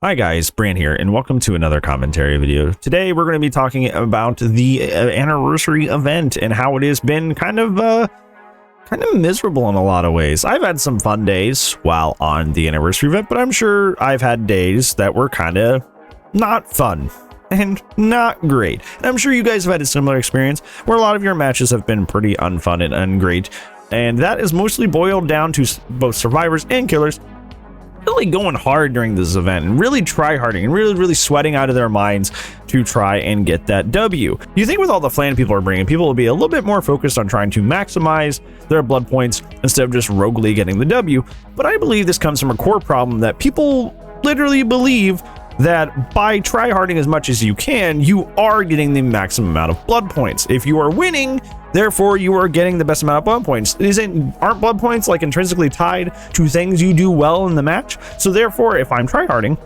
Hi guys, Bran here, and welcome to another commentary video. Today we're going to be talking about the anniversary event and how it has been kind of miserable in a lot of ways. I've had some fun days while on the anniversary event, but I'm sure I've had days that were kind of not fun and not great. And I'm sure you guys have had a similar experience where a lot of your matches have been pretty unfun and ungreat, and that is mostly boiled down to both survivors and killers really going hard during this event and really try-harding and really sweating out of their minds to try and get that W. You think with all the flan people are bringing, people will be a little bit more focused on trying to maximize their blood points instead of just roguely getting the W, but I believe this comes from a core problem that people literally believe that by try-harding as much as you can, you are getting the maximum amount of blood points. If you are winning, therefore you are getting the best amount of blood points. Aren't blood points like intrinsically tied to things you do well in the match? So therefore, if I'm try-harding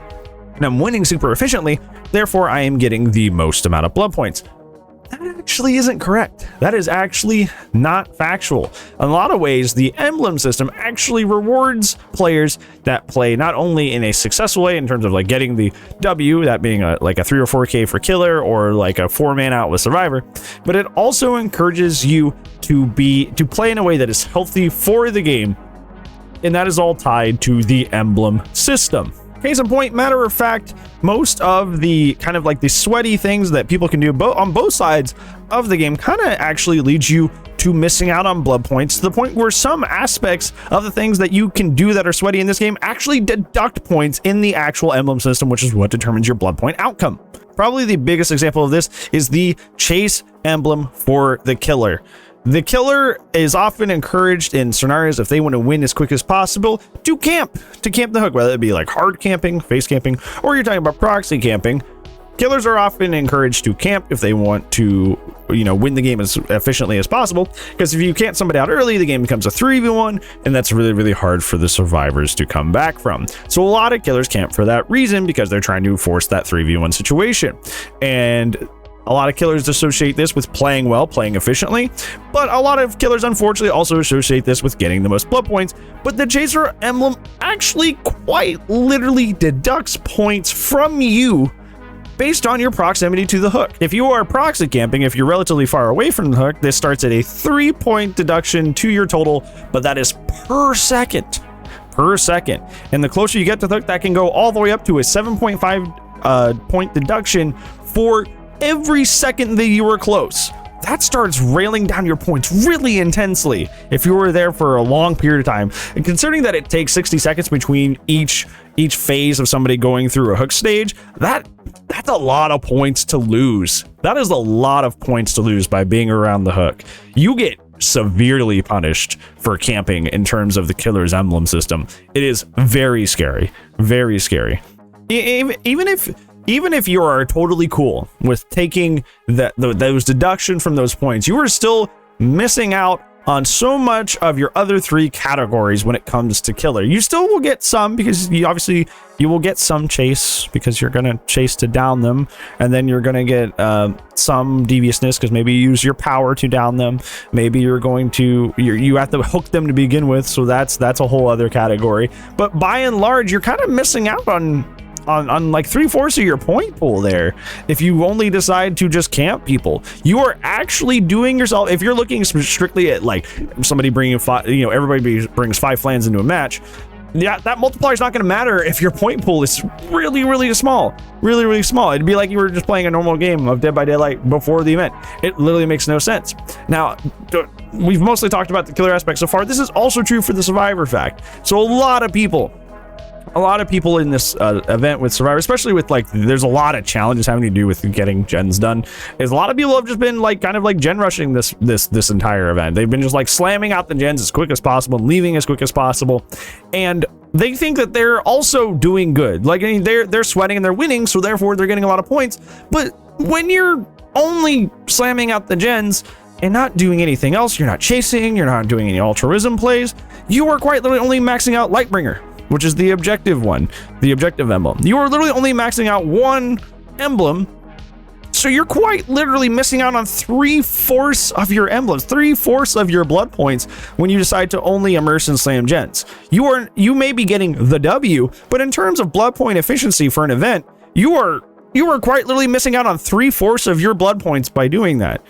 and I'm winning super efficiently, therefore I am getting the most amount of blood points. That actually isn't correct. That is actually not factual. In a lot of ways, the emblem system actually rewards players that play not only in a successful way in terms of like getting the W, that being like a 3 or 4K for killer or like a 4-man out with survivor, but it also encourages you to play in a way that is healthy for the game, and that is all tied to the emblem system. Case in point, matter of fact, most of the kind of like the sweaty things that people can do on both sides of the game kind of actually leads you to missing out on blood points, to the point where some aspects of the things that you can do that are sweaty in this game actually deduct points in the actual emblem system, which is what determines your blood point outcome. Probably the biggest example of this is the chase emblem for the killer. The killer is often encouraged in scenarios, if they want to win as quick as possible, to camp the hook, whether it be like hard camping, face camping, or you're talking about proxy camping. Killers are often encouraged to camp if they want to, win the game as efficiently as possible, because if you camp somebody out early, the game becomes a 3v1, and that's really hard for the survivors to come back from. So a lot of killers camp for that reason, because they're trying to force that 3v1 situation. And a lot of killers associate this with playing well, playing efficiently, but a lot of killers unfortunately also associate this with getting the most blood points. But the Chaser emblem actually quite literally deducts points from you based on your proximity to the hook. If you are proxy camping, if you're relatively far away from the hook, this starts at a 3-point deduction to your total, but that is per second. And the closer you get to the hook, that can go all the way up to a 7.5 point deduction for every second that you were close. That starts railing down your points really intensely if you were there for a long period of time. And considering that it takes 60 seconds between each phase of somebody going through a hook stage, that's a lot of points to lose. That is a lot of points to lose by being around the hook. You get severely punished for camping in terms of the killer's emblem system. It is very scary, very scary. Even if you are totally cool with taking those deduction from those points, you are still missing out on so much of your other 3 categories when it comes to killer. You still will get some, because you will get some chase, because you're going to chase to down them, and then you're going to get some deviousness, because maybe you use your power to down them. Maybe you're going to you have to hook them to begin with, so that's a whole other category. But by and large, you're kind of missing out on like 3/4 of your point pool there if you only decide to just camp people. You are actually doing yourself, if you're looking strictly at like somebody bringing 5, everybody brings 5 flans into a match, yeah, that multiplier is not going to matter if your point pool is really small. It'd be like you were just playing a normal game of Dead by Daylight before the event. It literally makes no sense. Now, we've mostly talked about the killer aspect so far. This is also true for the survivor fact. So a lot of people in this event with Survivor, especially with like, there's a lot of challenges having to do with getting gens done, is a lot of people have just been like kind of like gen rushing this entire event. They've been just like slamming out the gens as quick as possible and leaving as quick as possible, and they think that they're also doing good. Like, I mean, they're sweating and they're winning, so therefore they're getting a lot of points. But when you're only slamming out the gens and not doing anything else, you're not chasing, you're not doing any altruism plays, you are quite literally only maxing out Lightbringer, which is the objective one, the objective emblem. You are literally only maxing out one emblem So you're quite literally missing out on 3/4 of your emblems, 3/4 of your blood points when you decide to only immerse and slam gens. You may be getting the W, but in terms of blood point efficiency for an event, you are quite literally missing out on 3/4 of your blood points by doing that.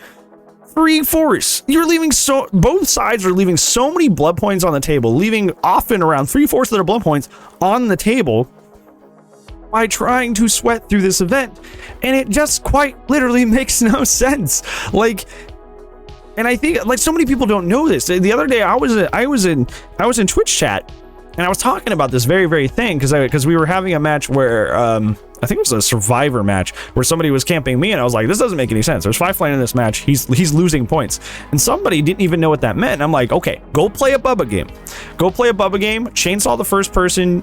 3/4. You're leaving both sides are leaving so many blood points on the table, leaving often around 3/4 of their blood points on the table by trying to sweat through this event, and it just quite literally makes no sense. Like, and I think like so many people don't know this. The other day I was in Twitch chat, and I was talking about this very thing because we were having a match where I think it was a survivor match where somebody was camping me, and I was like, this doesn't make any sense. There's 5 flying in this match. He's losing points, and somebody didn't even know what that meant. And I'm like, okay, go play a Bubba game. Go play a Bubba game. Chainsaw the first person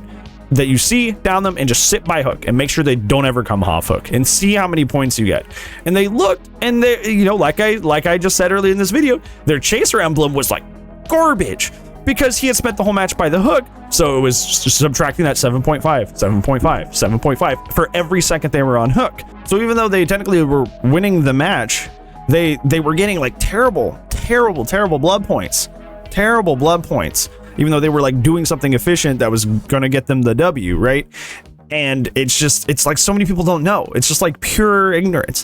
that you see, down them, and just sit by hook and make sure they don't ever come off hook and see how many points you get. And they looked, and they, you know, like I just said earlier in this video, their chaser emblem was like garbage because he had spent the whole match by the hook. So it was subtracting that 7.5, 7.5, 7.5 for every second they were on hook. So even though they technically were winning the match, they were getting like terrible blood points, even though they were like doing something efficient that was going to get them the W, right? And it's like so many people don't know. It's just like pure ignorance,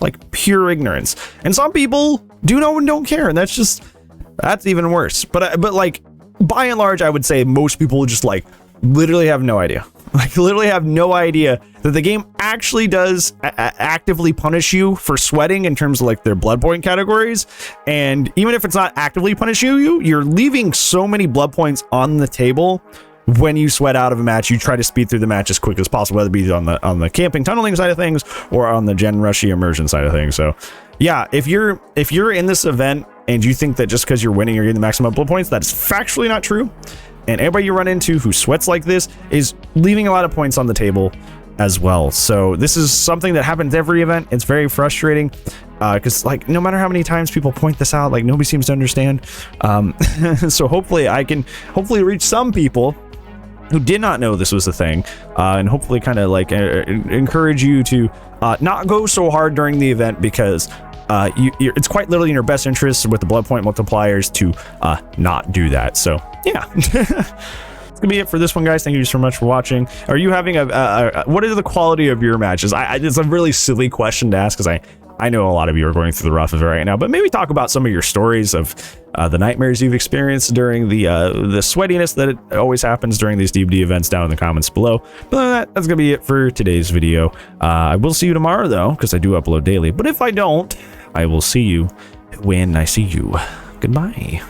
And some people do know and don't care, and that's even worse. But like by and large, I would say most people just like literally have no idea. Like literally have no idea that the game actually does actively punish you for sweating in terms of like their blood point categories. And even if it's not actively punishing you, you're leaving so many blood points on the table when you sweat out of a match. You try to speed through the match as quick as possible, whether it be on the camping tunneling side of things or on the gen rushy immersion side of things. So yeah, if you're in this event and you think that just because you're winning you're getting the maximum blood points, that is factually not true. And everybody you run into who sweats like this is leaving a lot of points on the table as well. So this is something that happens every event. It's very frustrating because like no matter how many times people point this out, like nobody seems to understand. So hopefully I can reach some people who did not know this was a thing, and hopefully kind of like encourage you to not go so hard during the event, because it's quite literally in your best interest with the blood point multipliers to not do that. So yeah. It's gonna be it for this one, guys. Thank you so much for watching. Are you having what is the quality of your matches? It's a really silly question to ask, because I know a lot of you are going through the rough of it right now, but maybe talk about some of your stories of the nightmares you've experienced during the sweatiness that it always happens during these DBD events down in the comments below. But other than that's gonna be it for today's video. I will see you tomorrow though, because I do upload daily, but if I don't, I will see you when I see you. Goodbye.